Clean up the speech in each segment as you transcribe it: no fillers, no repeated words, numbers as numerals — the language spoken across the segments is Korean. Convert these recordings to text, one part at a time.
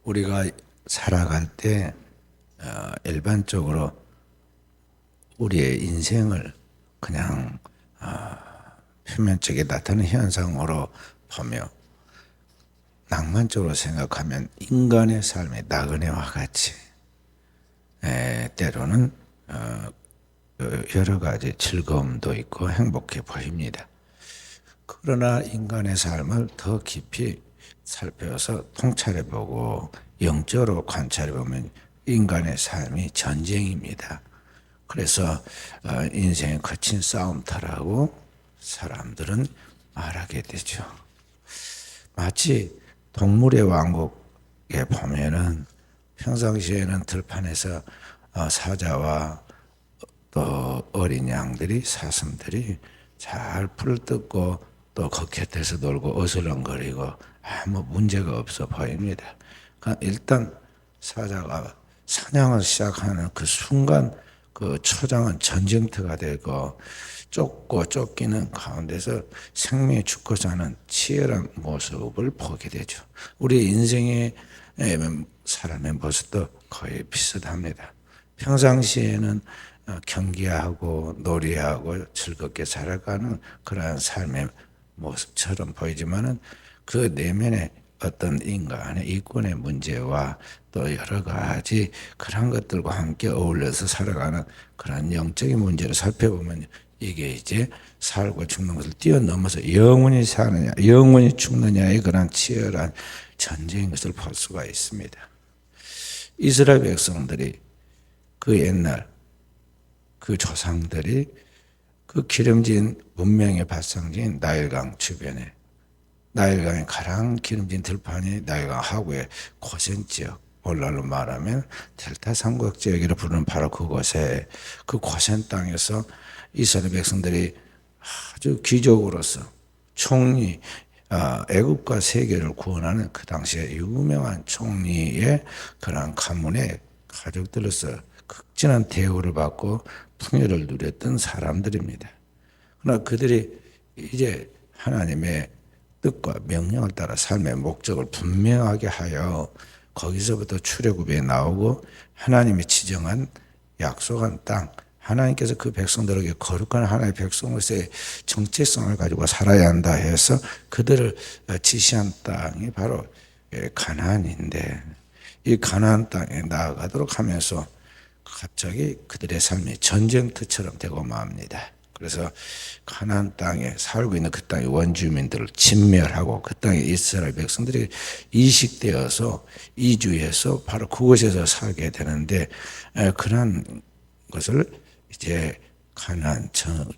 우리가 살아갈 때 일반적으로 우리의 인생을 그냥 표면적에 나타나는 현상으로 보며 낭만적으로 생각하면 인간의 삶의 나그네와 같이 때로는 여러 가지 즐거움도 있고 행복해 보입니다. 그러나 인간의 삶을 더 깊이 살펴서 통찰해보고 영적으로 관찰해보면 인간의 삶이 전쟁입니다. 그래서 인생의 거친 싸움터라고 사람들은 말하게 되죠. 마치 동물의 왕국에 보면은 평상시에는 들판에서 사자와 또 어린 양들이 사슴들이 잘 풀을 뜯고 또 겉곁에서 놀고 어슬렁거리고 아무 문제가 없어 보입니다. 그러니까 일단 사자가 사냥을 시작하는 그 순간 그 초장은 전쟁터가 되고 쫓고 쫓기는 가운데서 생명이 죽고 사는 치열한 모습을 보게 되죠. 우리 인생의 사람의 모습도 거의 비슷합니다. 평상시에는 경기하고 놀이하고 즐겁게 살아가는 그러한 삶의 모습처럼 보이지만은 그 내면에 어떤 인간의 이권의 문제와 또 여러 가지 그런 것들과 함께 어울려서 살아가는 그런 영적인 문제를 살펴보면 이게 이제 살고 죽는 것을 뛰어넘어서 영원히 사느냐, 영원히 죽느냐의 그런 치열한 전쟁인 것을 볼 수가 있습니다. 이스라엘 백성들이 그 옛날 그 조상들이 그 기름진 문명의 발상지인 나일강 주변에 나일강의 가장 기름진 들판이 나일강 하구의 고센 지역, 오늘날로 말하면 델타 삼각 지역이라 부르는 바로 그곳에 그 고센 땅에서 이스라엘 백성들이 아주 기적으로서 총리 애국과 세계를 구원하는 그 당시에 유명한 총리의 그런 가문의 가족들로서 극진한 대우를 받고 풍요를 누렸던 사람들입니다. 그러나 그들이 이제 하나님의 뜻과 명령을 따라 삶의 목적을 분명하게 하여 거기서부터 출애굽에 나오고 하나님이 지정한 약속한 땅, 하나님께서 그 백성들에게 거룩한 하나님의 백성으로서의 정체성을 가지고 살아야 한다 해서 그들을 지시한 땅이 바로 가나안인데, 이 가나안 땅에 나아가도록 하면서 갑자기 그들의 삶이 전쟁터처럼 되고 맙니다. 그래서 가나안 땅에 살고 있는 그 땅의 원주민들을 진멸하고 그 땅에 이스라엘 백성들이 이식되어서 이주해서 바로 그곳에서 살게 되는데, 그런 것을 이제 가나안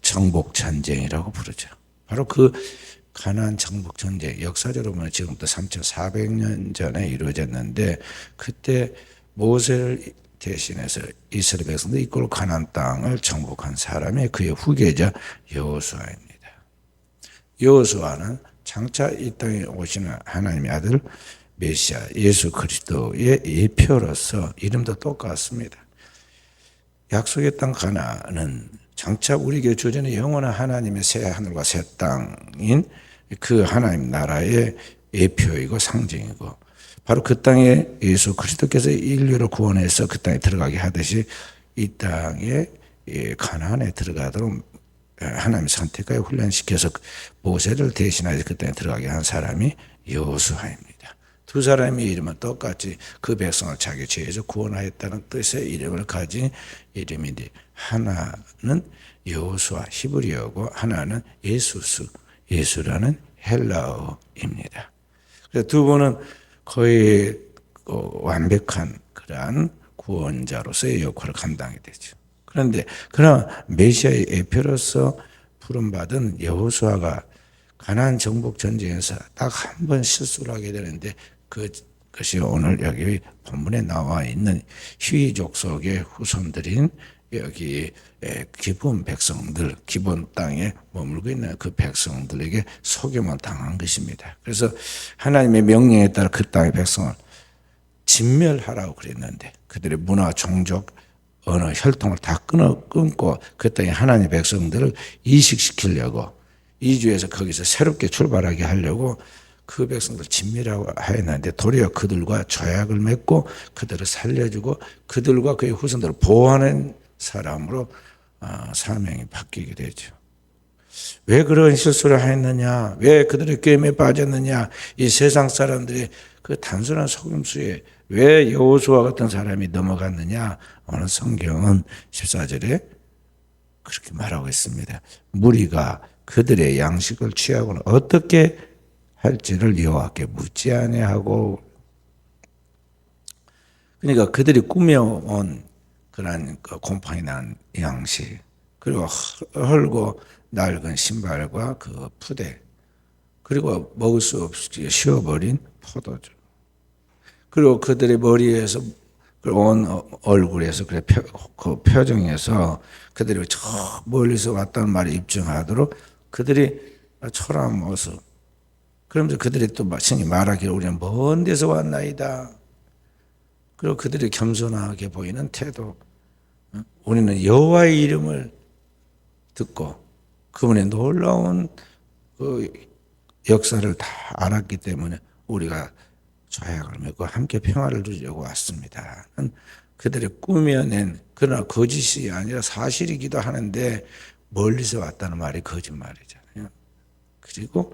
정복 전쟁이라고 부르죠. 바로 그 가나안 정복 전쟁, 역사적으로 보면 지금부터 3,400년 전에 이루어졌는데, 그때 모세를 대신해서 이스라엘 백성들 이끌고 가나안 땅을 정복한 사람이 그의 후계자 여호수아입니다. 여호수아는 장차 이 땅에 오시는 하나님의 아들 메시아 예수 그리스도의 예표로서 이름도 똑같습니다. 약속의 땅 가나안은 장차 우리에게 주어지는 영원한 하나님의 새 하늘과 새 땅인 그 하나님 나라의 예표이고 상징이고, 바로 그 땅에 예수 그리스도께서 인류를 구원해서 그 땅에 들어가게 하듯이 이 땅에 가나안에 들어가도록 하나님이 선택하여 훈련시켜서 모세를 대신하여 그 땅에 들어가게 한 사람이 여호수아입니다. 두 사람의 이름은 똑같이 그 백성을 자기 죄에서 구원하였다는 뜻의 이름을 가진 이름인데, 하나는 여호수아 히브리어고 하나는 예수스, 예수라는 헬라어입니다. 그래서 두 분은 거의 완벽한 그러한 구원자로서의 역할을 감당하게 되죠. 그런데 그러나 메시아의 예표로서 부름받은 여호수아가 가나안 정복 전쟁에서 딱 한 번 실수를 하게 되는데, 그것이 오늘 여기 본문에 나와 있는 휘족 속의 후손들인 여기 기본 백성들, 기본 땅에 머물고 있는 그 백성들에게 속임을 당한 것입니다. 그래서 하나님의 명령에 따라 그 땅의 백성을 진멸하라고 그랬는데, 그들의 문화, 종족, 언어, 혈통을 다 끊고 그 땅에 하나님의 백성들을 이식시키려고, 이주해서 거기서 새롭게 출발하게 하려고 그 백성들 진미라고 하였는데 도리어 그들과 조약을 맺고 그들을 살려주고 그들과 그의 후손들을 보호하는 사람으로 사명이 바뀌게 되죠. 왜 그런 실수를 했느냐? 왜 그들의 꾀임에 빠졌느냐? 이 세상 사람들이 그 단순한 속임수에 왜 여호수아 같은 사람이 넘어갔느냐? 오늘 성경은 14절에 그렇게 말하고 있습니다. 무리가 그들의 양식을 취하고는 어떻게 할지를 여호와께 묻지 아니하고, 그러니까 그들이 꾸며온 그런 곰팡이 난 양식, 그리고 헐고 낡은 신발과 그 푸대, 그리고 먹을 수 없이 쉬어버린 포도주, 그리고 그들의 머리에서 온 얼굴에서 그 표정에서 그들이 저 멀리서 왔다는 말에 입증하도록 그들이 초라한 모습, 그러면서 그들이 또 신이 말하기를 우리는 먼 데서 왔나이다. 그리고 그들이 겸손하게 보이는 태도, 우리는 여호와의 이름을 듣고 그분의 놀라운 그 역사를 다 알았기 때문에 우리가 조약을 맺고 함께 평화를 누리려고 왔습니다. 그들이 꾸며낸, 그러나 거짓이 아니라 사실이기도 하는데 멀리서 왔다는 말이 거짓말이잖아요. 그리고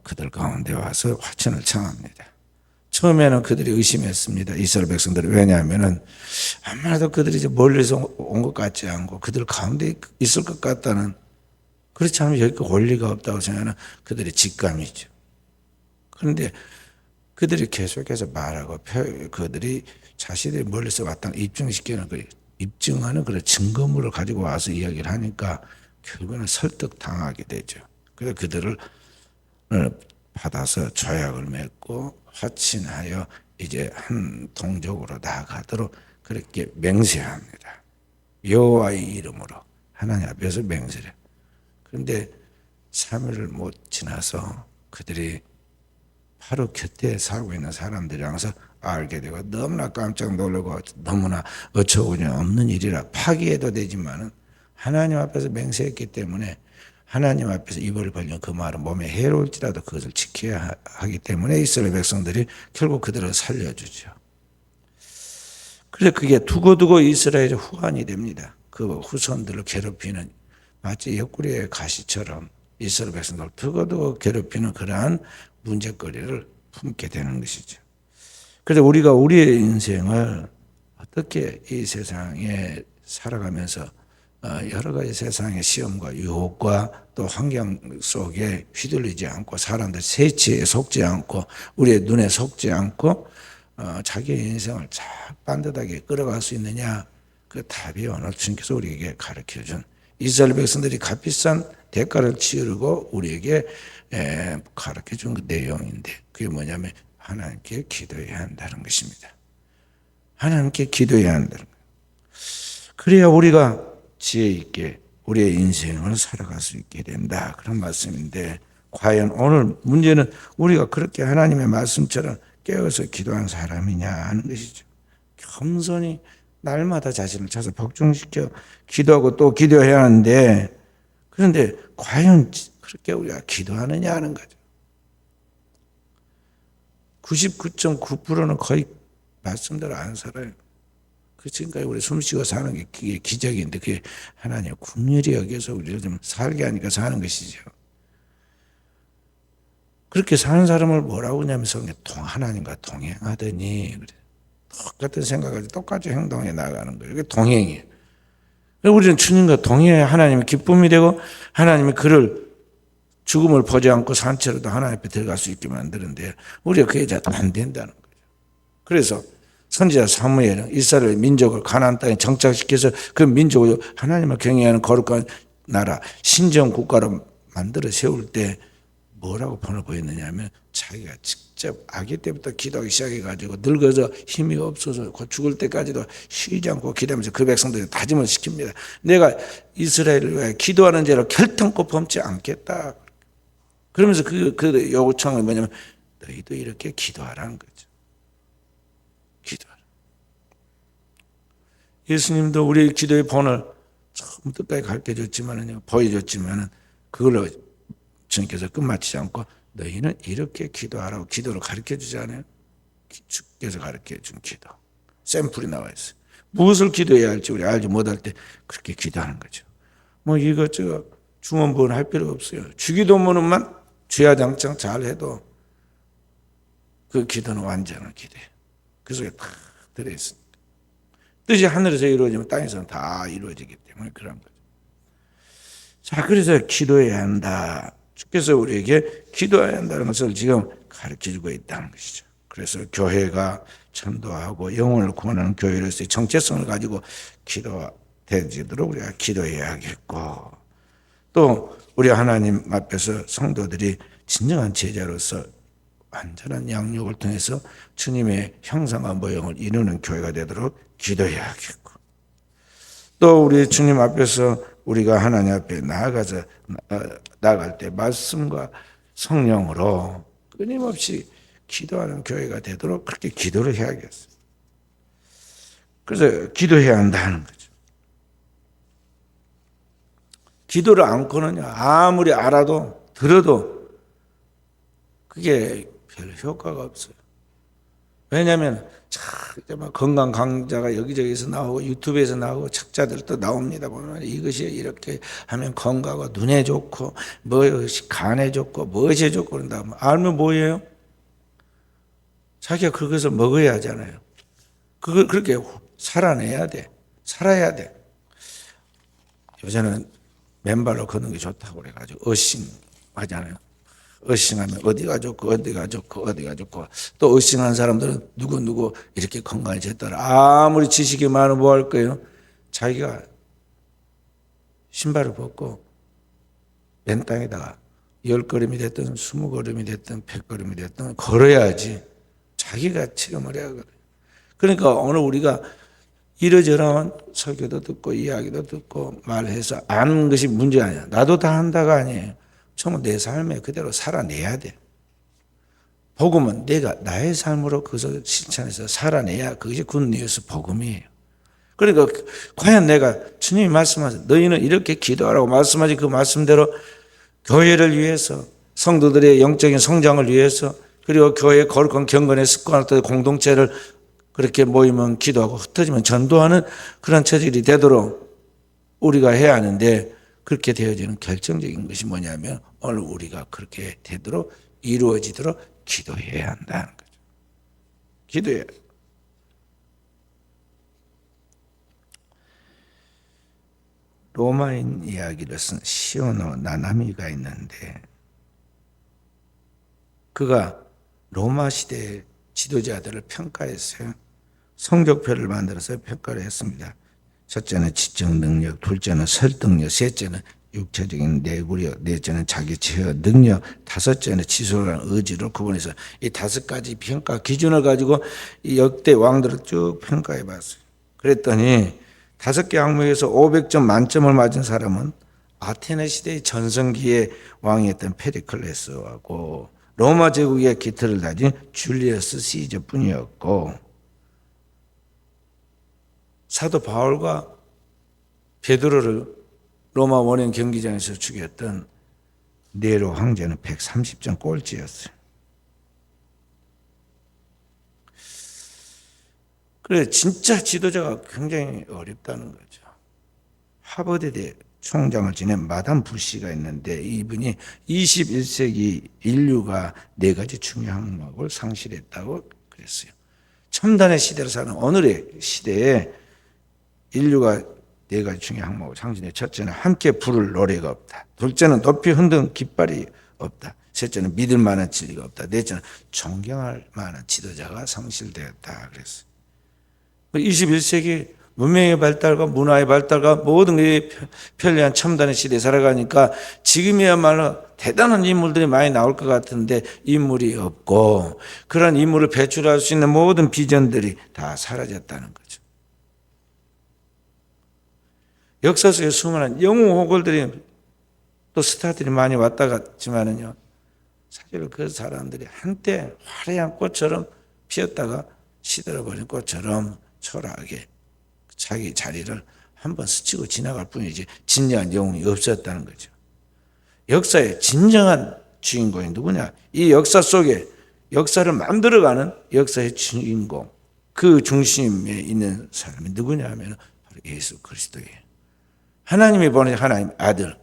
그들 가운데 와서 화친을 청합니다. 처음에는 그들이 의심했습니다. 이스라엘 백성들이. 왜냐하면은 아무래도 그들이 이제 멀리서 온 것 같지 않고 그들 가운데 있을 것 같다는, 그렇지 않으면 여기 올 리가 없다고 생각하는 그들의 직감이죠. 그런데 그들이 계속해서 말하고 그들이 자신들이 멀리서 왔다는 입증하는 그런 증거물을 가지고 와서 이야기를 하니까 결국에는 설득당하게 되죠. 그래서 그들을 받아서 조약을 맺고 화친하여 이제 한 동족으로 나아가도록 그렇게 맹세합니다. 여호와의 이름으로 하나님 앞에서 맹세를. 그런데 3일을 못 지나서 그들이 바로 곁에 살고 있는 사람들이랑서 알게 되고 너무나 깜짝 놀라고 너무나 어처구니 없는 일이라 파기해도 되지만은 하나님 앞에서 맹세했기 때문에 하나님 앞에서 입을 벌리면 그 말은 몸에 해로울지라도 그것을 지켜야 하기 때문에 이스라엘 백성들이 결국 그들을 살려주죠. 그래서 그게 두고두고 이스라엘의 후환이 됩니다. 그 후손들을 괴롭히는, 마치 옆구리의 가시처럼 이스라엘 백성들을 두고두고 괴롭히는 그러한 문제거리를 품게 되는 것이죠. 그래서 우리가 우리의 인생을 어떻게 이 세상에 살아가면서 여러 가지 세상의 시험과 유혹과 또 환경 속에 휘둘리지 않고 사람들 세치에 속지 않고 우리의 눈에 속지 않고 자기의 인생을 잘 반듯하게 끌어갈 수 있느냐, 그 답이 오늘 주님께서 우리에게 가르쳐준 이스라엘 백성들이 값비싼 대가를 치르고 우리에게 가르쳐준 그 내용인데, 그게 뭐냐면 하나님께 기도해야 한다는 것입니다. 하나님께 기도해야 한다는 거예요. 그래야 우리가 지혜 있게 우리의 인생을 살아갈 수 있게 된다, 그런 말씀인데, 과연 오늘 문제는 우리가 그렇게 하나님의 말씀처럼 깨어서 기도한 사람이냐 하는 것이죠. 겸손히 날마다 자신을 찾아 복종시켜 기도하고 또 기도해야 하는데, 그런데 과연 그렇게 우리가 기도하느냐 하는 거죠. 99.9%는 거의 말씀대로 안 살아요. 그 지금까지 우리 숨쉬고 사는 게 그게 기적인데, 그게 하나님의 긍휼히 여겨서 우리를 좀 살게 하니까 사는 것이죠. 그렇게 사는 사람을 뭐라고 하냐면 성경 하나님과 동행하더니, 똑같은 생각을 똑같이 행동해 나가는 거예요. 이게 동행이에요. 우리는 주님과 동행해야 하나님의 기쁨이 되고 하나님이 그를 죽음을 보지 않고 산채로도 하나님 앞에 들어갈 수 있게 만드는데 우리가 그게 잘 안 된다는 거죠. 그래서 선지자 사무엘은 이스라엘 민족을 가나안 땅에 정착시켜서 그 민족을 하나님을 경외하는 거룩한 나라, 신정 국가로 만들어 세울 때 뭐라고 본을 보였느냐 하면, 자기가 직접 아기 때부터 기도하기 시작해가지고 늙어서 힘이 없어서 죽을 때까지도 쉬지 않고 기도하면서 그 백성들이 다짐을 시킵니다. 내가 이스라엘을 위해 기도하는 죄를 결탄코 범치 않겠다. 그러면서 그 요청은 뭐냐면 너희도 이렇게 기도하라는 거죠. 기도하라. 예수님도 우리의 기도의 본을 처음부터 가르쳐줬지만은, 보여줬지만은 그걸로 주님께서 끝마치지 않고 너희는 이렇게 기도하라고 기도를 가르쳐 주지 않아요? 주께서 가르쳐 준 기도. 샘플이 나와 있어요. 무엇을 기도해야 할지 우리 알지 못할 때 그렇게 기도하는 거죠. 뭐 이것저것 중언부언 할 필요 없어요. 주기도문만 주야장창 잘해도 그 기도는 완전한 기도예요. 그 속에 다 들어있습니다. 뜻이 하늘에서 이루어지면 땅에서는 다 이루어지기 때문에 그런 거죠. 자, 그래서 기도해야 한다. 주께서 우리에게 기도해야 한다는 것을 지금 가르쳐주고 있다는 것이죠. 그래서 교회가 전도하고 영혼을 구원하는 교회로서의 정체성을 가지고 기도되도록 우리가 기도해야겠고, 또 우리 하나님 앞에서 성도들이 진정한 제자로서 완전한 양육을 통해서 주님의 형상과 모형을 이루는 교회가 되도록 기도해야겠고, 또 우리 주님 앞에서 우리가 하나님 앞에 나아갈 때 말씀과 성령으로 끊임없이 기도하는 교회가 되도록 그렇게 기도를 해야겠어요. 그래서 기도해야 한다는 거죠. 기도를 않고는요, 아무리 알아도 들어도 그게 별 효과가 없어요. 왜냐하면 건강 강좌가 여기저기서 나오고 유튜브에서 나오고 책자들도 나옵니다. 보면 이것이 이렇게 하면 건강하고 눈에 좋고 무엇이 간에 좋고 무엇이 좋고 그런다. 알면 뭐예요? 자기가 그것을 먹어야 하잖아요. 그걸 그렇게 살아내야 돼. 살아야 돼. 요새는 맨발로 걷는 게 좋다고 그래가지고 어싱 하잖아요. 어싱하면 어디가 좋고 어디가 좋고 어디가 좋고, 또 어싱한 사람들은 누구 이렇게 건강해졌더라. 아무리 지식이 많으면 뭐 할 거예요? 자기가 신발을 벗고 맨 땅에다가 10걸음이 됐든 20걸음이 됐든 100걸음이 됐든 걸어야지 자기가 체험을 해야 그래. 그러니까 오늘 우리가 이러저러한 설교도 듣고 이야기도 듣고 말해서 아는 것이 문제가 아니야. 나도 다 한다가 아니에요. 정말 내 삶에 그대로 살아내야 돼. 복음은 내가 나의 삶으로 그것을 실천해서 살아내야 그것이 굿뉴스 복음이에요. 그러니까 과연 내가 주님이 말씀하신 너희는 이렇게 기도하라고 말씀하신 그 말씀대로 교회를 위해서, 성도들의 영적인 성장을 위해서, 그리고 교회의 거룩한 경건의 습관을 또 공동체를 그렇게 모이면 기도하고 흩어지면 전도하는 그런 체질이 되도록 우리가 해야 하는데, 그렇게 되어지는 결정적인 것이 뭐냐면 오늘 우리가 그렇게 되도록 이루어지도록 기도해야 한다는 거죠. 기도해야 돼요. 로마인 이야기를 쓴 시오노 나나미가 있는데, 그가 로마 시대의 지도자들을 평가했어요. 성적표를 만들어서 평가를 했습니다. 첫째는 지적 능력, 둘째는 설득력, 셋째는 육체적인 내구력, 넷째는 자기 제어 능력, 다섯째는 지속한 의지로 구분해서 이 5가지 평가 기준을 가지고 이 역대 왕들을 쭉 평가해 봤어요. 그랬더니 5개 항목에서 500점 만점을 맞은 사람은 아테네 시대의 전성기의 왕이었던 페리클레스하고 로마 제국의 기틀을 다진 줄리어스 시저뿐이었고, 사도 바울과 베드로를 로마 원형 경기장에서 죽였던 네로 황제는 130점 꼴찌였어요. 그래, 진짜 지도자가 굉장히 어렵다는 거죠. 하버드대 총장을 지낸 마담 부시가 있는데, 이분이 21세기 인류가 4가지 중요한 항목을 상실했다고 그랬어요. 첨단의 시대를 사는 오늘의 시대에 인류가 4가지 중요한 항목을 상실해. 첫째는 함께 부를 노래가 없다. 둘째는 높이 흔든 깃발이 없다. 셋째는 믿을 만한 진리가 없다. 넷째는 존경할 만한 지도자가 상실되었다 그랬어요. 21세기 문명의 발달과 문화의 발달과 모든 게 편리한 첨단의 시대에 살아가니까 지금이야말로 대단한 인물들이 많이 나올 것 같은데 인물이 없고, 그런 인물을 배출할 수 있는 모든 비전들이 다 사라졌다는 거죠. 역사 속에 수많은 영웅 호걸들이 또 스타들이 많이 왔다 갔지만은요, 사실 그 사람들이 한때 화려한 꽃처럼 피었다가 시들어버린 꽃처럼 초라하게 자기 자리를 한번 스치고 지나갈 뿐이지 진정한 영웅이 없었다는 거죠. 역사에 진정한 주인공이 누구냐? 이 역사 속에 역사를 만들어가는 역사의 주인공, 그 중심에 있는 사람이 누구냐 하면 바로 예수 그리스도예요. 하나님이 보낸 하나님 아들,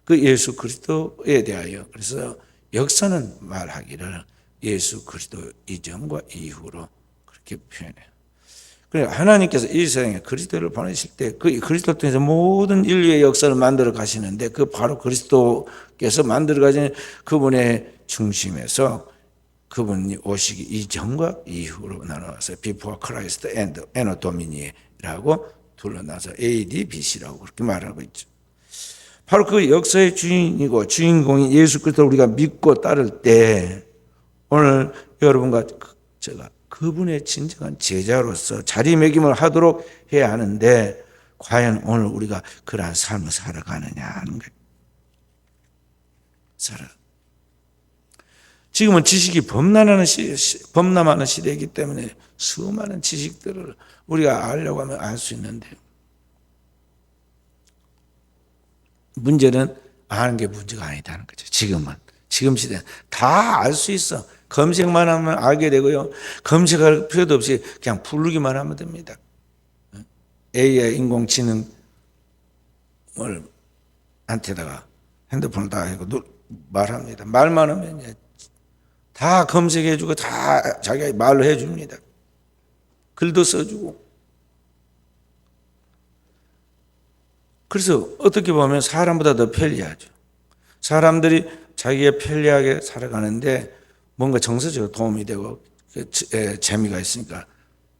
그 예수 그리스도에 대하여 그래서 역사는 말하기를 예수 그리스도 이전과 이후로 그렇게 표현해요. 그래 하나님께서 이 세상에 그리스도를 보내실 때 그 그리스도 통해서 모든 인류의 역사를 만들어 가시는데 그 바로 그리스도께서 만들어 가신 그분의 중심에서 그분이 오시기 이전과 이후로 나눠서 Before Christ and Domini라고 둘러나서 AD, BC라고 그렇게 말하고 있죠. 바로 그 역사의 주인이고 주인공인 예수 그리스도를 우리가 믿고 따를 때 오늘 여러분과 제가 그분의 진정한 제자로서 자리매김을 하도록 해야 하는데 과연 오늘 우리가 그러한 삶을 살아가느냐 하는 거예요. 지금은 지식이 범람하는 시대이기 때문에 수많은 지식들을 우리가 알려고 하면 알 수 있는데 문제는 아는 게 문제가 아니다는 거죠. 지금 시대는 다 알 수 있어. 검색만 하면 알게 되고요. 검색할 필요도 없이 그냥 부르기만 하면 됩니다. AI 인공지능을 한테다가 핸드폰을 다 하고 말합니다. 말만 하면 다 검색해주고 다 자기가 말로 해줍니다. 글도 써주고. 그래서 어떻게 보면 사람보다 더 편리하죠. 사람들이 자기가 편리하게 살아가는데 뭔가 정서적으로 도움이 되고 재미가 있으니까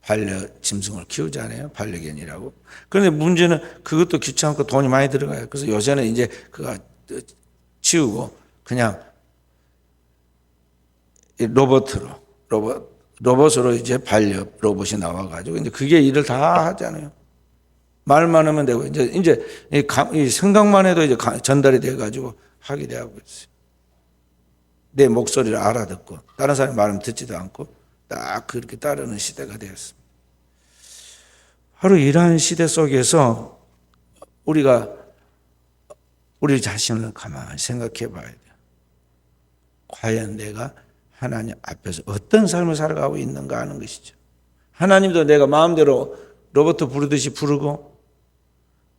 반려짐승을 키우잖아요. 반려견이라고. 그런데 문제는 그것도 귀찮고 돈이 많이 들어가요. 그래서 요새는 이제 그거 치우고 그냥 로봇으로 이제 반려 로봇이 나와가지고 이제 그게 일을 다 하잖아요. 말만 하면 되고 이제 이 생각만 해도 이제 전달이 돼가지고 하게 되고 있어요. 내 목소리를 알아듣고 다른 사람이 말하면 듣지도 않고 딱 그렇게 따르는 시대가 되었습니다. 바로 이러한 시대 속에서 우리가 우리 자신을 가만히 생각해 봐야 돼요. 과연 내가 하나님 앞에서 어떤 삶을 살아가고 있는가 하는 것이죠. 하나님도 내가 마음대로 로봇 부르듯이 부르고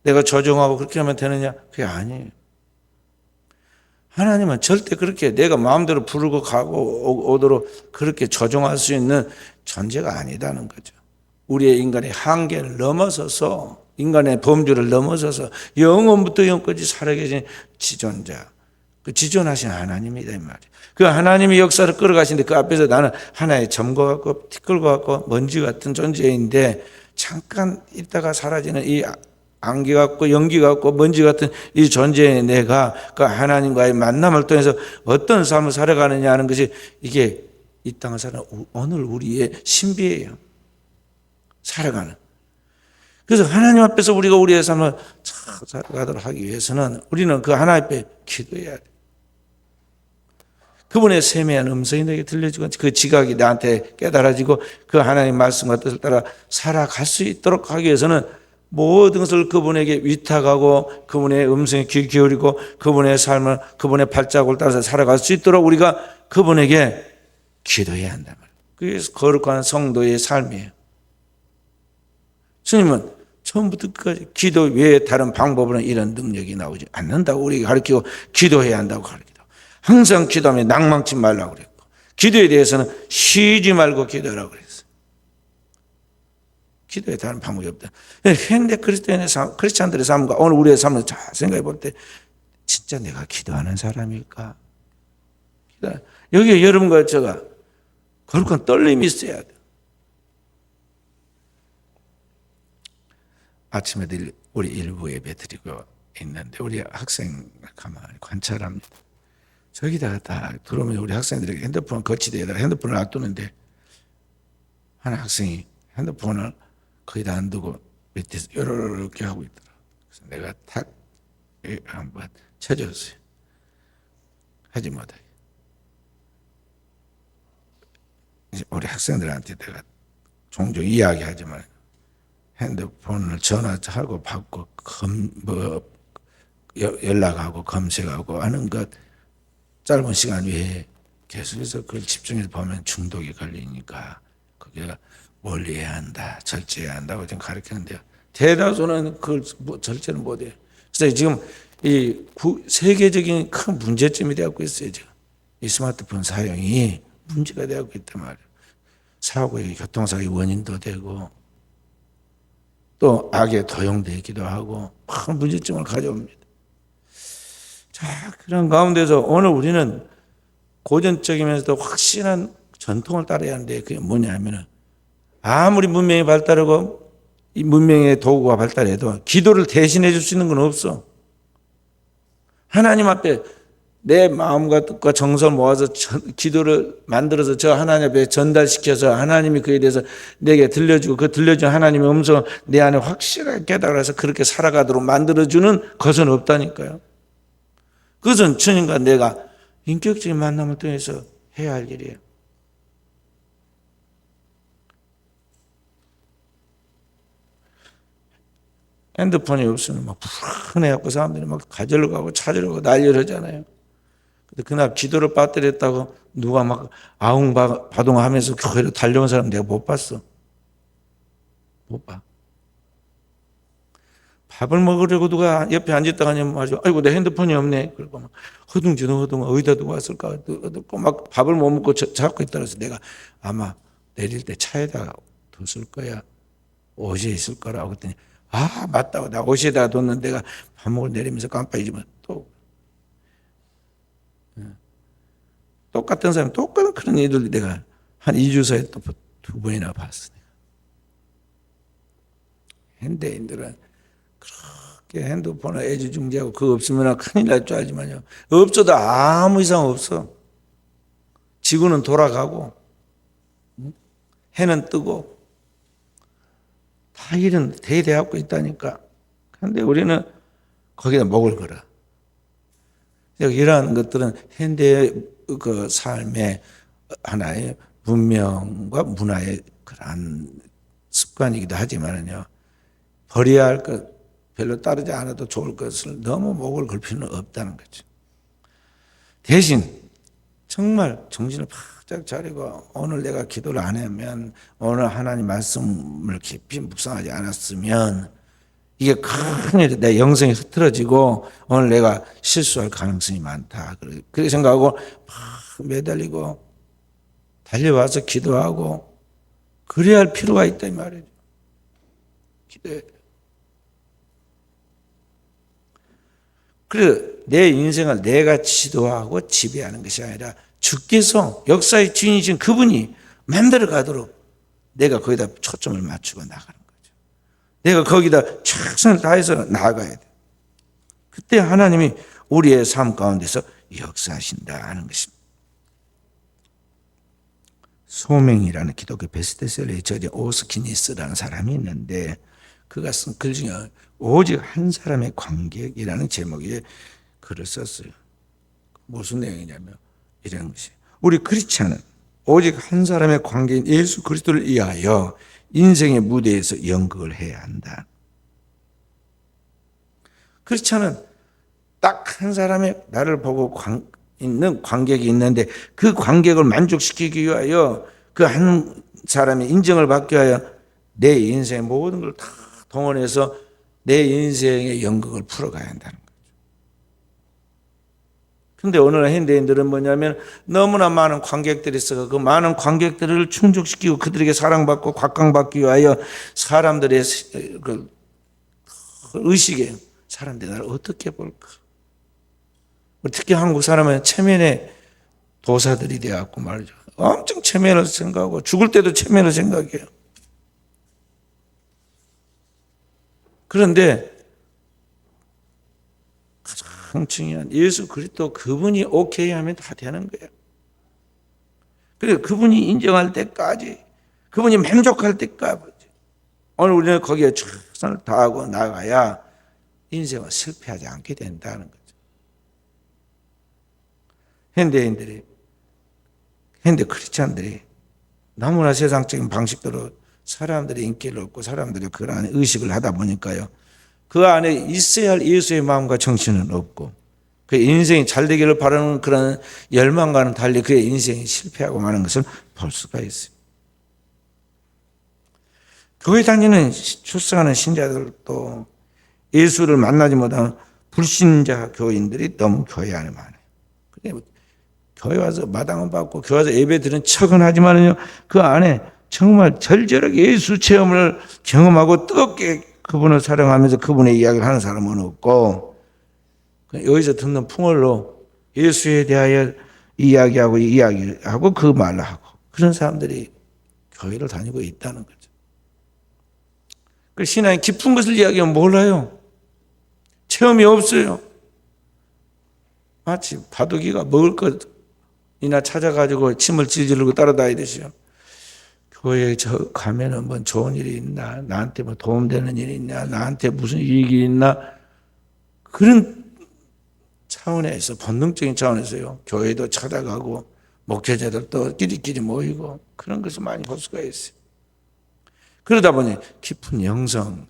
내가 조종하고 그렇게 하면 되느냐? 그게 아니에요. 하나님은 절대 그렇게 내가 마음대로 부르고 가고 오도록 그렇게 조종할 수 있는 존재가 아니다는 거죠. 우리의 인간의 한계를 넘어서서 인간의 범주를 넘어서서 영원부터 영원까지 살아계신 지존자, 그 지존하신 하나님이다 이 말이에요. 그 하나님의 역사를 끌어가시는데 그 앞에서 나는 하나의 점과 같고 티끌과 같고 먼지 같은 존재인데 잠깐 있다가 사라지는 이 안개 같고 연기 같고 먼지 같은 이 존재의 내가 그 하나님과의 만남을 통해서 어떤 삶을 살아가느냐 하는 것이 이게 이 땅을 사는 오늘 우리의 신비예요. 살아가는. 그래서 하나님 앞에서 우리가 우리의 삶을 잘 살아가도록 하기 위해서는 우리는 그 하나님 앞에 기도해야 돼. 그분의 세미한 음성이 내게 들려지고 그 지각이 나한테 깨달아지고 그 하나님 말씀과 뜻을 따라 살아갈 수 있도록 하기 위해서는 모든 것을 그분에게 위탁하고 그분의 음성에 귀 기울이고 그분의 삶을 그분의 발자국을 따라서 살아갈 수 있도록 우리가 그분에게 기도해야 한단 말이에요. 그게 거룩한 성도의 삶이에요. 주님은 처음부터 끝까지 기도 외에 다른 방법으로는 이런 능력이 나오지 않는다고 우리에게 가르치고 기도해야 한다고 가르치고 항상 기도하면 낭망치 말라고 그랬고 기도에 대해서는 쉬지 말고 기도하라고 그랬어요. 기도에 다른 방법이 없다. 현대 크리스찬들의 삶과 오늘 우리의 삶을 잘 생각해 볼 때 진짜 내가 기도하는 사람일까? 여기에 여러분과 제가 거룩한 떨림이 있어야 돼. 아침에 우리 일부 예배 드리고 있는데 우리 학생 가만히 관찰합니다. 저기다가 다 들어오면 우리 학생들에게 핸드폰 거치대에다가 핸드폰을 놔두는데 한 학생이 핸드폰을 거기다 안 두고 밑에서 이렇게 하고 있더라. 그래서 내가 탁 한번 쳐줬어요. 하지 못하게. 이제 우리 학생들한테 내가 종종 이야기하지만 핸드폰을 전화하고 받고 연락하고 검색하고 하는 것 짧은 시간 위에 계속해서 그걸 집중해서 보면 중독이 걸리니까 그게 멀리해야 한다, 절제해야 한다고 지금 가르치는데요. 대다수는 그걸 절제를 못해요. 그래서 지금 이 세계적인 큰 문제점이 되고 있어요. 지금 이 스마트폰 사용이 문제가 되고 있단 말이에요. 사고의 교통사고의 원인도 되고 또 악에 도용되기도 하고 큰 문제점을 가져옵니다. 자, 그런 가운데서 오늘 우리는 고전적이면서도 확실한 전통을 따라야 하는데 그게 뭐냐면은 아무리 문명이 발달하고 이 문명의 도구가 발달해도 기도를 대신해 줄 수 있는 건 없어. 하나님 앞에 내 마음과 뜻과 정성을 모아서 기도를 만들어서 저 하나님 앞에 전달시켜서 하나님이 그에 대해서 내게 들려주고 그 들려준 하나님의 음성을 내 안에 확실하게 깨달아서 그렇게 살아가도록 만들어주는 것은 없다니까요. 그것은 주님과 내가 인격적인 만남을 통해서 해야 할 일이에요. 핸드폰이 없으면 막 불안해갖고 사람들이 막 가지러 가고 찾으러 가고 난리를 하잖아요. 근데 그날 기도를 빠뜨렸다고 누가 막 아웅바둥하면서 교회로 달려온 사람 내가 못 봤어. 못 봐. 밥을 먹으려고 누가 옆에 앉았다가 하면 말이죠. 아이고 내 핸드폰이 없네. 그리고 막 허둥지둥 어디다 두고 왔을까. 막 밥을 못 먹고 잡고 있다 그래서 내가 아마 내릴 때 차에다가 뒀을 거야. 옷에 있을 거라고 그랬더니 아 맞다고 나 옷에다가 뒀는데 내가 밥 먹을 내리면서 깜빡 잊으면 또 똑같은 사람 똑같은 그런 일들 내가 한 2주 사이에 또 두 번이나 봤으니까. 현대인들은 그렇게 핸드폰을 애지중지하고 그거 없으면 큰일 날 줄 알지만요. 없어도 아무 이상 없어. 지구는 돌아가고 해는 뜨고 다 일은 대대하고 있다니까. 그런데 우리는 거기다 목을 걸어. 이러한 것들은 현대의 그 삶의 하나의 문명과 문화의 그러한 습관이기도 하지만요. 버려야 할 것, 별로 따르지 않아도 좋을 것을 너무 목을 걸 필요는 없다는 거죠. 대신 정말 정신을 바짝 차리고 오늘 내가 기도를 안 하면 오늘 하나님 말씀을 깊이 묵상하지 않았으면 이게 큰일이 내 영성이 흐트러지고 오늘 내가 실수할 가능성이 많다. 그렇게 생각하고 막 매달리고 달려와서 기도하고 그래야 할 필요가 있다 이 말이죠. 기도해. 그래서 내 인생을 내가 지도하고 지배하는 것이 아니라 주께서 역사의 주인이신 그분이 만들어 가도록 내가 거기다 초점을 맞추고 나가는 거죠. 내가 거기다 최선을 다해서 나아가야 돼. 그때 하나님이 우리의 삶 가운데서 역사하신다 하는 것입니다. 소명이라는 기독교 베스트셀러에 저자 오스키니스라는 사람이 있는데 그가 쓴 글 중에 오직 한 사람의 관객이라는 제목의 글을 썼어요. 무슨 내용이냐면 이런 것이 우리 크리스찬은 오직 한 사람의 관계인 예수 그리스도를 위하여 인생의 무대에서 연극을 해야 한다. 크리스찬은 딱 한 사람의 나를 보고 있는 관객이 있는데 그 관객을 만족시키기 위하여 그 한 사람의 인정을 받기 위하여 내 인생의 모든 걸 다 동원해서 내 인생의 연극을 풀어가야 한다는 거죠. 근데 오늘 현대인들은 뭐냐면 너무나 많은 관객들이 있어서 그 많은 관객들을 충족시키고 그들에게 사랑받고 각광받기 위하여 사람들의 그 의식에 사람들이 나를 어떻게 볼까? 특히 한국 사람은 체면의 도사들이 되어갖고 말이죠. 엄청 체면을 생각하고 죽을 때도 체면을 생각해요. 그런데 가장 중요한 예수 그리스도 그분이 오케이 하면 다 되는 거예요. 그래서 그분이 인정할 때까지 그분이 만족할 때까지 오늘 우리는 거기에 최선을 다하고 나가야 인생은 실패하지 않게 된다는 거죠. 현대인들이 현대 크리스찬들이 너무나 세상적인 방식대로 사람들의 인기를 얻고 사람들의 그러한 의식을 하다 보니까요. 그 안에 있어야 할 예수의 마음과 정신은 없고 그의 인생이 잘 되기를 바라는 그런 열망과는 달리 그의 인생이 실패하고 마는 것을 볼 수가 있어요. 교회 다니는 출석하는 신자들도 예수를 만나지 못한 불신자 교인들이 너무 교회 안에 많아요. 교회 와서 마당은 받고 교회 와서 예배 드리는 척은 하지만요, 그 안에 정말 절절하게 예수 체험을 경험하고 뜨겁게 그분을 사랑하면서 그분의 이야기를 하는 사람은 없고, 여기서 듣는 풍월로 예수에 대하여 이야기하고 그 말을 하고, 그런 사람들이 교회를 다니고 있다는 거죠. 그 신앙이 깊은 것을 이야기하면 몰라요. 체험이 없어요. 마치 바둑이가 먹을 것이나 찾아가지고 침을 질질르고 따라다니듯이요. 교회에 가면은 뭐 좋은 일이 있나, 나한테 뭐 도움되는 일이 있나, 나한테 무슨 이익이 있나, 그런 차원에서, 본능적인 차원에서요, 교회도 찾아가고 목회자들도 끼리끼리 모이고 그런 것을 많이 볼 수가 있어요. 그러다 보니 깊은 영성이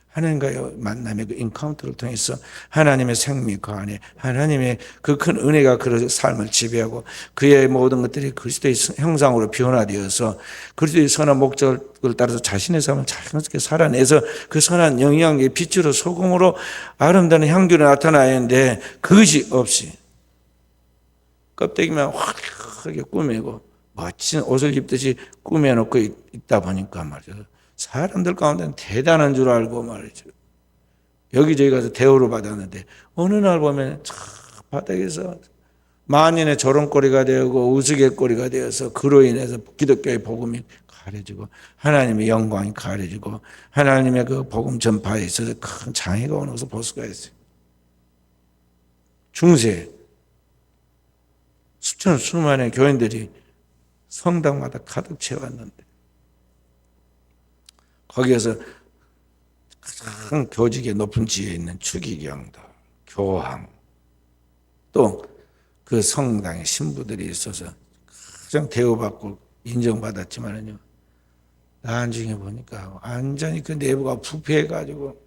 하나님과의 만남의 그 인카운트를 통해서 하나님의 생명 그 안에 하나님의 그 큰 은혜가 그의 삶을 지배하고 그의 모든 것들이 그리스도의 형상으로 변화되어서 그리스도의 선한 목적을 따라서 자신의 삶을 자연스럽게 살아내서 그 선한 영향의 빛으로 소금으로 아름다운 향기로 나타나야 하는데, 그것이 없이 껍데기만 화려하게 꾸미고 멋진 옷을 입듯이 꾸며놓고 있다 보니까 말이죠, 사람들 가운데는 대단한 줄 알고 말이죠, 여기저기 가서 대우를 받았는데 어느 날 보면 바닥에서 만인의 조롱거리가 되고 우스갯거리가 되어서 그로 인해서 기독교의 복음이 가려지고 하나님의 영광이 가려지고 하나님의 그 복음 전파에 있어서 큰 장애가 오는 것을 볼 수가 있어요. 중세 수많은 교인들이 성당마다 가득 채웠는데, 거기에서 가장 교직의 높은 지위에 있는 추기경도, 교황, 또 그 성당의 신부들이 있어서 가장 대우받고 인정받았지만은요, 나중에 보니까 완전히 그 내부가 부패해가지고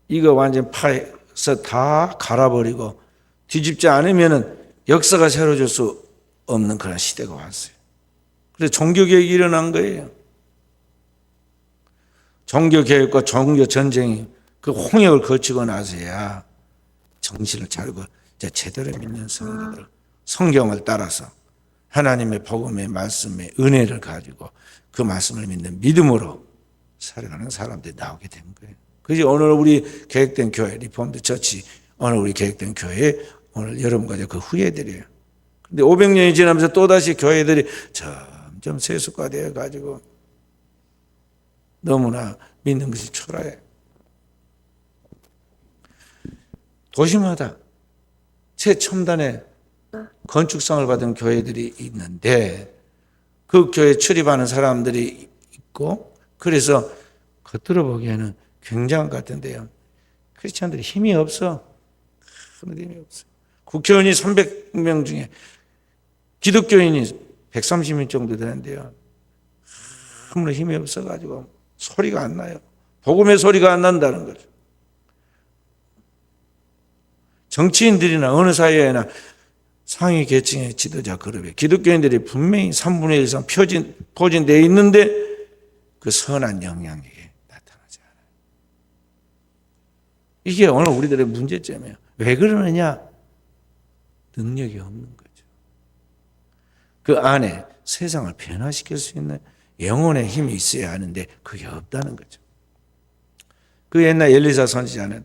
이거 완전 파해서 다 갈아버리고 뒤집지 않으면은 역사가 새로워질 수 없는 그런 시대가 왔어요. 그래서 종교개혁이 일어난 거예요. 종교개혁과 종교전쟁이 그 홍역을 거치고 나서야 정신을 차리고 이제 제대로 믿는 성도들, 성경을 따라서 하나님의 복음의 말씀의 은혜를 가지고 그 말씀을 믿는 믿음으로 살아가는 사람들이 나오게 된 거예요. 그래서 오늘 우리 계획된 교회, 리폼드 처치, 오늘 우리 계획된 교회에 오늘 여러분과 그 후예들이에요. 근데 500년이 지나면서 또다시 교회들이 점점 세속화되어 가지고 너무나 믿는 것이 초라해. 도시마다 최첨단의 건축상을 받은 교회들이 있는데 그 교회에 출입하는 사람들이 있고, 그래서 겉으로 보기에는 굉장한 것 같은데요, 크리스찬들이 힘이 없어. 힘이 없어. 국회의원이 300명 중에 기독교인이 130명 정도 되는데요, 아무런 힘이 없어가지고 소리가 안 나요. 복음의 소리가 안 난다는 거죠. 정치인들이나 어느 사회에나 상위 계층의 지도자 그룹에 기독교인들이 분명히 3분의 1 이상 포진되어 있는데 그 선한 영향력이 나타나지 않아요. 이게 오늘 우리들의 문제점이에요. 왜 그러느냐? 능력이 없는 거죠. 그 안에 세상을 변화시킬 수 있는 영혼의 힘이 있어야 하는데 그게 없다는 거죠. 그 옛날 엘리사 선지자는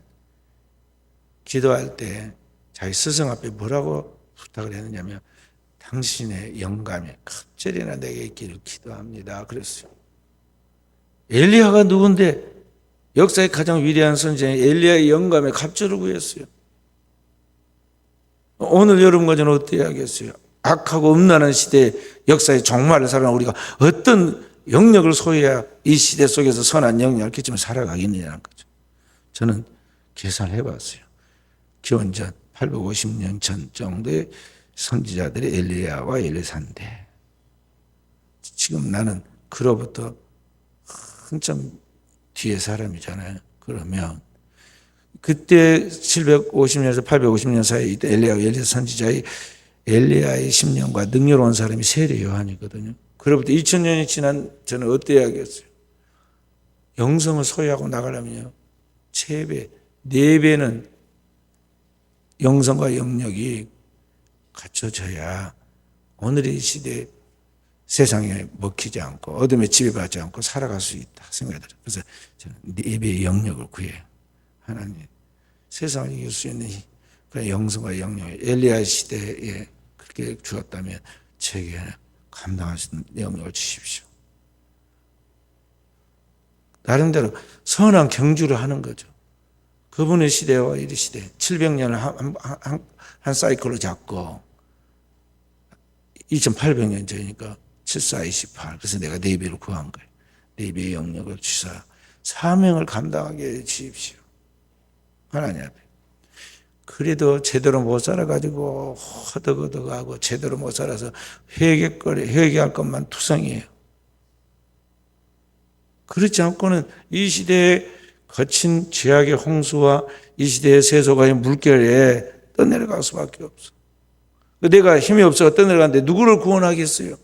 기도할 때 자기 스승 앞에 뭐라고 부탁을 했느냐면, 당신의 영감이 갑절이나 내게 있기를 기도합니다 그랬어요. 엘리야가 누군데 역사의 가장 위대한 선지자인 엘리야의 영감에 갑절을 구했어요. 오늘 여러분과 저는 어떻게 하겠어요? 악하고 음란한 시대의 역사의 종말을 살아가는 우리가 어떤 영역을 소유해야 이 시대 속에서 선한 영향을 끼치며 살아가겠느냐는 거죠. 저는 계산을 해봤어요. 기원전 850년 전 정도의 선지자들이 엘리야와 엘리사인데, 지금 나는 그로부터 한참 뒤에 사람이잖아요. 그러면 그때 750년에서 850년 사이에 이때 엘리야와 엘리야 선지자의 엘리야의 10년과 능력로운 사람이 세례 요한이거든요. 그로부터 2000년이 지난 저는 어때야겠어요? 영성을 소유하고 나가려면요, 3배, 4배는 영성과 영역이 갖춰져야 오늘의 시대에 세상에 먹히지 않고 어둠에 지배받지 않고 살아갈 수 있다 생각이 들어요. 그래서 저는 4배의 영역을 구해요. 하나님, 세상을 이길 수 있는 그런 영성과 영역, 엘리야 시대에 그렇게 주었다면 제게 감당할 수 있는 영역을 주십시오. 나름대로 선한 경주를 하는 거죠. 그분의 시대와 이 시대, 700년을 한 사이클로 잡고 2800년 전이니까 7428. 그래서 내가 4배를 구한 거예요. 4배의 영역을 주사 사명을 감당하게 해 주십시오. 하나님 앞에. 그래도 제대로 못 살아가지고 허덕허덕하고 제대로 못 살아서 회개할 것만 투성이에요. 그렇지 않고는 이 시대의 거친 죄악의 홍수와 이 시대의 세속의 물결에 떠내려갈 수밖에 없어. 내가 힘이 없어서 떠내려가는데 누구를 구원하겠어요?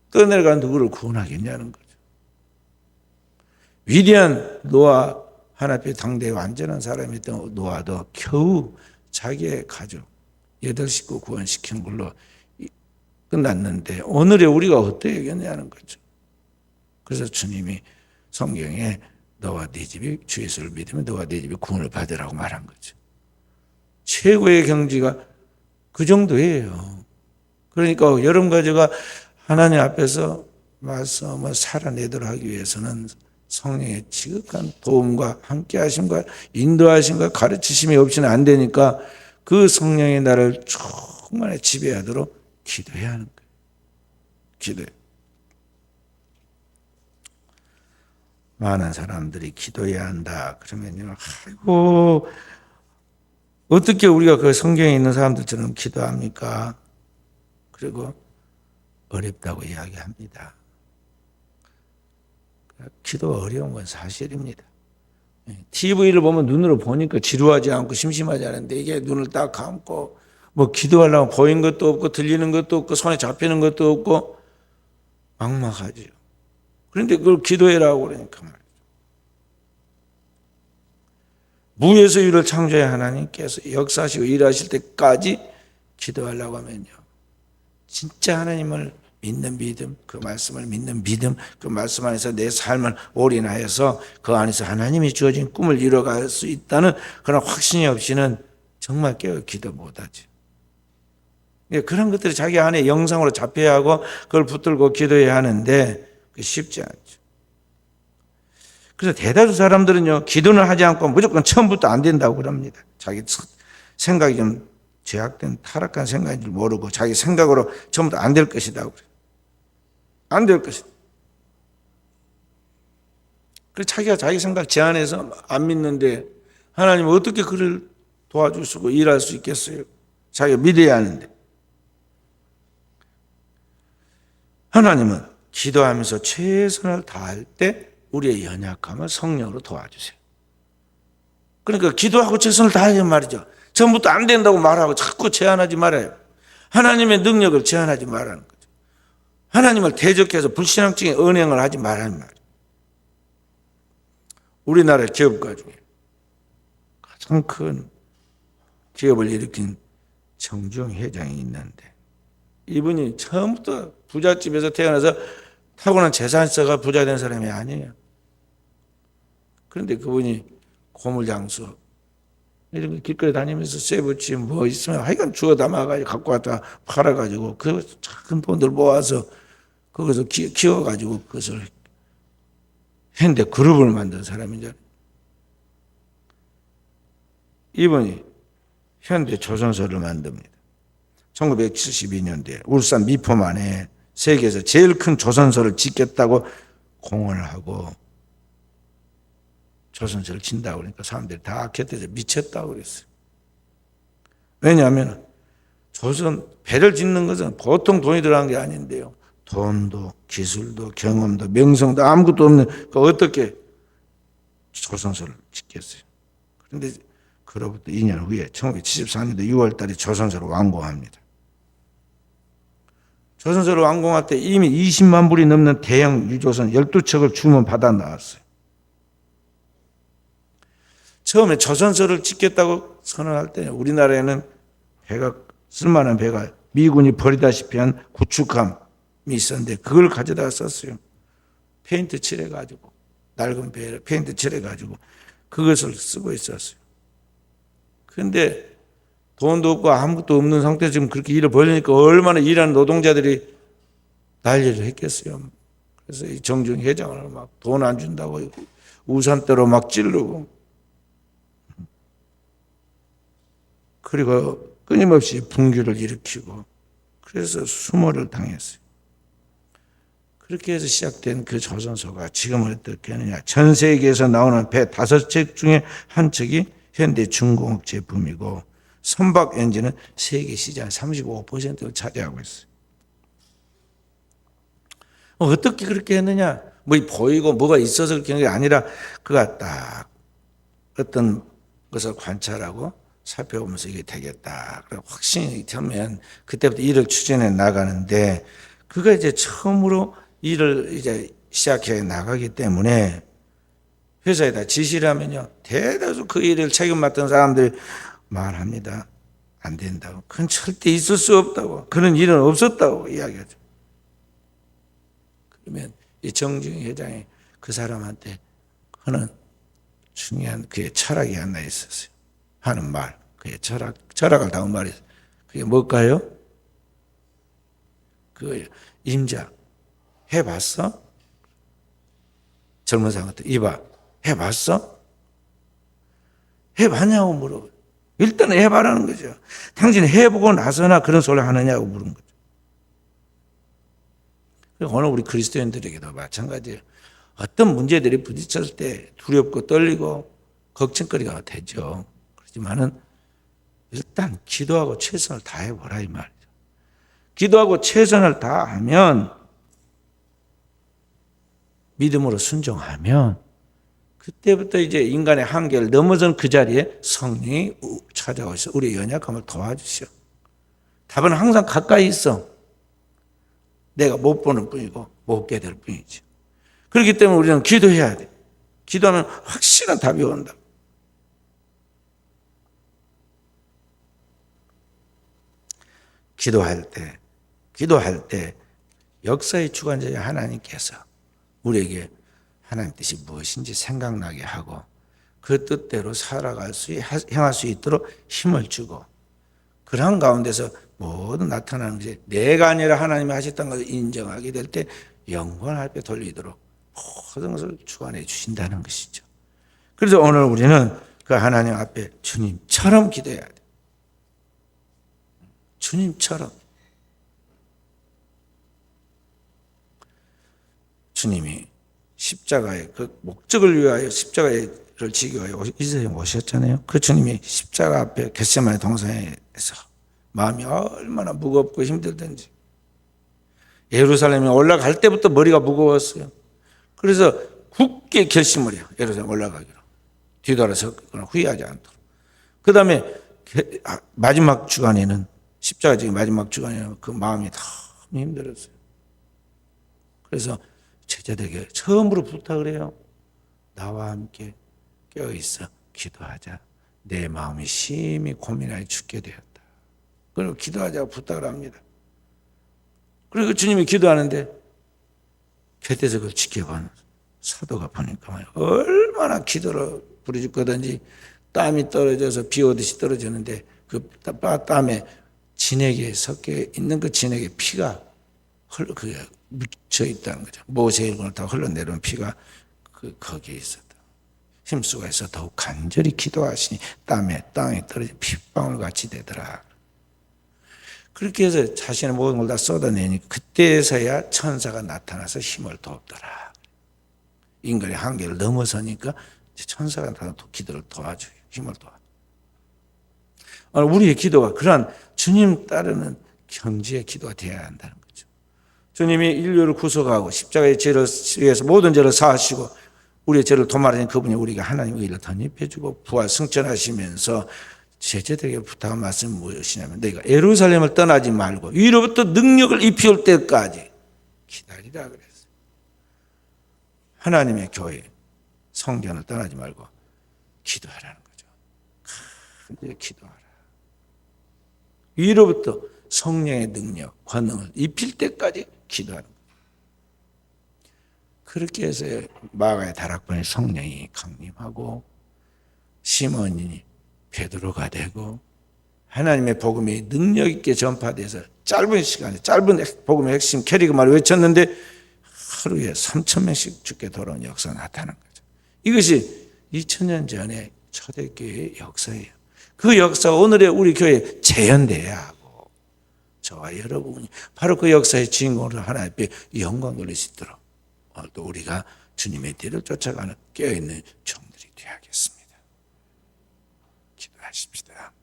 떠내려간 누구를 구원하겠냐는 거죠. 위대한 노아, 하나님의 당대의 완전한 사람이었던 노아도 겨우 자기의 가족 8식구 구원시킨 걸로 끝났는데 오늘의 우리가 어떠해야겠냐는 거죠. 그래서 주님이 성경에 너와 네 집이 주 예수를 믿으면 너와 네 집이 구원을 받으라고 말한 거죠. 최고의 경지가 그 정도예요. 그러니까 여러분과 제가 하나님 앞에서 말씀을 살아내도록 하기 위해서는 성령의 지극한 도움과 함께 하심과 인도하심과 가르치심이 없이는 안 되니까 그 성령이 나를 충만히 지배하도록 기도해야 하는 거예요. 기도해. 많은 사람들이 기도해야 한다. 그러면요, 아이고, 어떻게 우리가 그 성경에 있는 사람들처럼 기도합니까? 그리고 어렵다고 이야기합니다. 기도가 어려운 건 사실입니다. TV를 보면 눈으로 보니까 지루하지 않고 심심하지 않은데 이게 눈을 딱 감고 뭐 기도하려면 보이는 것도 없고 들리는 것도 없고 손에 잡히는 것도 없고 막막하죠. 그런데 그걸 기도해라고 그러니까 말이죠. 무에서 유를 창조한 하나님께서 역사하시고 일하실 때까지 기도하려고 하면요, 진짜 하나님을 믿는 믿음, 그 말씀을 믿는 믿음, 그 말씀 안에서 내 삶을 올인하여서 그 안에서 하나님이 주어진 꿈을 이뤄갈 수 있다는 그런 확신이 없이는 정말 깨어 기도 못하죠. 그런 것들이 자기 안에 영상으로 잡혀야 하고 그걸 붙들고 기도해야 하는데 쉽지 않죠. 그래서 대다수 사람들은요, 기도는 하지 않고 무조건 처음부터 안 된다고 그럽니다. 자기 생각이 좀 죄악된 타락한 생각인 줄 모르고 자기 생각으로 처음부터 안 될 것이다. 안 될 것이다. 그래서 자기가 자기 생각 제안해서 안 믿는데 하나님은 어떻게 그를 도와주시고 일할 수 있겠어요? 자기가 믿어야 하는데. 하나님은 기도하면서 최선을 다할 때 우리의 연약함을 성령으로 도와주세요. 그러니까 기도하고 최선을 다하면 말이죠. 처음부터 안 된다고 말하고 자꾸 제한하지 말아요. 하나님의 능력을 제한하지 말라는 거죠. 하나님을 대적해서 불신앙적인 언행을 하지 말라는 말이에요. 우리나라 기업가 중에 가장 큰 기업을 일으킨 정주영 회장이 있는데 이분이 처음부터 부잣집에서 태어나서 타고난 재산서가 부자 된 사람이 아니에요. 그런데 그분이 고물장수 이렇게 길거리 다니면서 쇠붙이 뭐 있으면 하여간 주워 담아가지고 갖고 왔다 팔아가지고 그 작은 돈들 모아서 거기서 키워가지고 그것을 현대 그룹을 만든 사람이잖아요. 이분이 현대 조선소를 만듭니다. 1972년도에 울산 미포만에 세계에서 제일 큰 조선소를 짓겠다고 공언을 하고 조선소를 진다고 그러니까 사람들이 다 곁에서 미쳤다고 그랬어요. 왜냐하면 배를 짓는 것은 보통 돈이 들어간 게 아닌데요. 돈도 기술도 경험도 명성도 아무것도 없는 그 어떻게 조선소를 짓겠어요. 그런데 그로부터 2년 후에 1974년도 6월 달에 조선소를 완공합니다. 조선소를 완공할 때 이미 20만 불이 넘는 대형 유조선 12척을 주문받아 나왔어요. 처음에 조선소를 짓겠다고 선언할 때 우리나라에는 배가, 쓸만한 배가 미군이 버리다시피 한 구축함이 있었는데 그걸 가져다가 썼어요. 페인트 칠해가지고, 낡은 배에 페인트 칠해가지고 그것을 쓰고 있었어요. 그런데 돈도 없고 아무것도 없는 상태에서 지금 그렇게 일을 벌리니까 얼마나 일하는 노동자들이 난리를 했겠어요. 그래서 이 정중 회장을 막 돈 안 준다고 우산대로 막 찌르고, 그리고 끊임없이 분규를 일으키고, 그래서 수모를 당했어요. 그렇게 해서 시작된 그 조선소가 지금은 어떻게 하느냐. 전 세계에서 나오는 배 5척 중에 한 척이 현대 중공업 제품이고, 선박 엔진은 세계 시장 35%를 차지하고 있어요. 어떻게 그렇게 했느냐? 뭐 보이고 뭐가 있어서 그렇게 하는 게 아니라 그가 딱 어떤 것을 관찰하고 살펴보면서 이게 되겠다. 그래 확신이 들면 그때부터 일을 추진해 나가는데, 그가 이제 처음으로 일을 이제 시작해 나가기 때문에 회사에다 지시를 하면요, 대다수 그 일을 책임 맡은 사람들이 말합니다. 안 된다고. 그건 절대 있을 수 없다고. 그런 일은 없었다고 이야기하죠. 그러면 이 정중희 회장이 그 사람한테 하는 중요한 그의 철학이 하나 있었어요. 하는 말. 그의 철학을 담은 말이 있어요. 그게 뭘까요? 그거예요. 임자, 해봤어? 젊은 사람한테 이봐, 해봤어? 해봤냐고 물어봐요. 일단 해봐라는 거죠. 당신 해보고 나서나 그런 소리 하느냐고 물은 거죠. 오늘 우리 그리스도인들에게도 마찬가지예요. 어떤 문제들이 부딪혔을 때 두렵고 떨리고 걱정거리가 되죠. 그렇지만은 일단 기도하고 최선을 다해보라 이 말이죠. 기도하고 최선을 다하면, 믿음으로 순종하면 그때부터 이제 인간의 한계를 넘어선 그 자리에 성령이 찾아오셔서 우리의 연약함을 도와주셔. 답은 항상 가까이 있어. 내가 못 보는 뿐이고 못 깨달을 뿐이지. 그렇기 때문에 우리는 기도해야 돼. 기도하면 확실한 답이 온다. 기도할 때 역사의 주관자인 하나님께서 우리에게 하나님 뜻이 무엇인지 생각나게 하고 그 뜻대로 행할 수 있도록 힘을 주고, 그러한 가운데서 모든 나타나는 것이 내가 아니라 하나님이 하셨다는 것을 인정하게 될 때 영광을 앞에 돌리도록 모든 것을 주관해 주신다는 것이죠. 그래서 오늘 우리는 그 하나님 앞에 주님처럼 기도해야 돼. 주님처럼. 주님이 십자가의 그 목적을 위하여 십자가를 지기 위하여 이 세상에 오셨잖아요. 그 주님이 십자가 앞에 겟세마네 동산에서 마음이 얼마나 무겁고 힘들든지, 예루살렘에 올라갈 때부터 머리가 무거웠어요. 그래서 굳게 결심을 해요. 예루살렘 올라가기로. 뒤돌아서거나 후회하지 않도록. 그 다음에 마지막 주간에는, 십자가 지기 마지막 주간에는 그 마음이 너무 힘들었어요. 그래서 제자들에게 처음으로 부탁을 해요. 나와 함께 깨어있어 기도하자. 내 마음이 심히 고민하여 죽게 되었다. 그리고 기도하자고 부탁을 합니다. 그리고 주님이 기도하는데 곁에서 그걸 지켜본 사도가 보니까 얼마나 기도를 부르짖거든지 땀이 떨어져서 비 오듯이 떨어지는데 그 땀에 진액에 섞여 있는 그 진액에 피가 묻혀 있다는 거죠. 모세혈관을 다 흘러내려온 피가 거기에 있었다. 힘쓰고 해서 더욱 간절히 기도하시니 땀에 땅에 떨어진 핏방울 같이 되더라. 그렇게 해서 자신의 모든 걸 다 쏟아내니 그때서야 천사가 나타나서 힘을 돕더라. 인간의 한계를 넘어서니까 천사가 나타나서 기도를 도와줘요. 힘을 도와줘요. 우리의 기도가 그러한 주님 따르는 경지의 기도가 되어야 한다는 거죠. 주님이 인류를 구속하고 십자가의 죄를 위해서 모든 죄를 사하시고 우리의 죄를 도말하신 그분이 우리가 하나님의 의를 덧입혀주고 부활 승천하시면서 제자들에게 부탁한 말씀은 무엇이냐면 너희가 예루살렘을 떠나지 말고 위로부터 능력을 입혀올 때까지 기다리라 그랬어요. 하나님의 교회 성전을 떠나지 말고 기도하라는 거죠. 근데 기도하라. 위로부터 성령의 능력, 권능을 입힐 때까지 기도하는 거예요. 그렇게 해서 마가의 다락방에 성령이 강림하고 시몬이 베드로가 되고 하나님의 복음이 능력 있게 전파돼서 짧은 시간에 짧은 복음의 핵심 캐리그마를 외쳤는데 하루에 3,000명씩 죽게 돌아온 역사가 나타난 거죠. 이것이 2000년 전에 초대교회의 역사예요. 그 역사가 오늘의 우리 교회에 재현돼야 하고 저와 여러분이 바로 그 역사의 주인공으로 하나님 앞에 영광 돌릴 수 있도록 또 우리가 주님의 뒤를 쫓아가는 깨어있는 종들이 되어야겠습니다. 기도하십시다.